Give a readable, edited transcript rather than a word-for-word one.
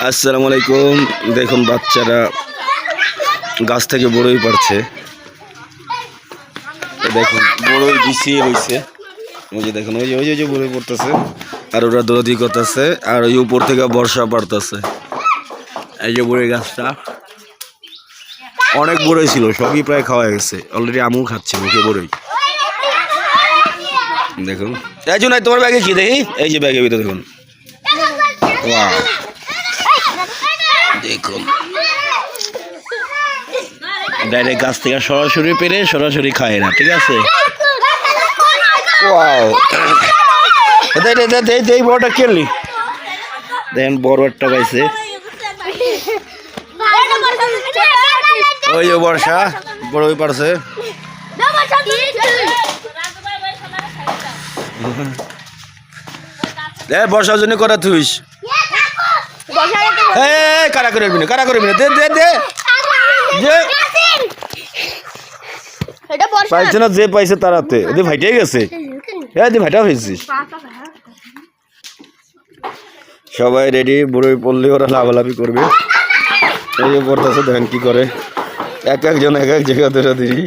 আসসালামু আলাইকুম। দেখুন বাচ্চারা গাছ থেকে বড়ই পারছে। দেখুন বড়ই বিছিয়ে রয়েছে। ওই যে দেখুন ওই যে ওই যে বড়ই পড়তেছে আর ওরা দৌড়াদৌড়ি করতেছে আর ওই উপর থেকে বর্ষা পড়তেছে। এই যে বড়ই গাছটা অনেক বড়ই ছিল, সবই প্রায় খাওয়া গেছে। অলরেডি আমু খাচ্ছে মুখে বড়ই। দেখুন এই জন্য তোমার ব্যাগে কি দেখি, এই যে ব্যাগের ভিতরে দেখুন। ওয়াও, দেখুন ডাইরেক্ট গাছ থেকে সরাসরি পেরে সরাসরি খায় না, ঠিক আছে। ওয়াও, এই বড়টা খেললি, দেখেন বড় একটা পাইছে। ওই যে বর্ষা বড়ই পারছে। বর্ষার জন্য করা তুইস কারা করবি না, কারা করবি না, দে দে দে পাইছে না, যে পাইছে তারাতে ওদের ভাইটাই গেছে। হ্যাঁ ভাইটা হয়েছিস। সবাই রেডি, বড়ই পড়লে ওরা লাভালাভি করবে। এই যে পড়তেছে, দেখেন কি করে, এক একজন এক এক জায়গা ধরে দিই।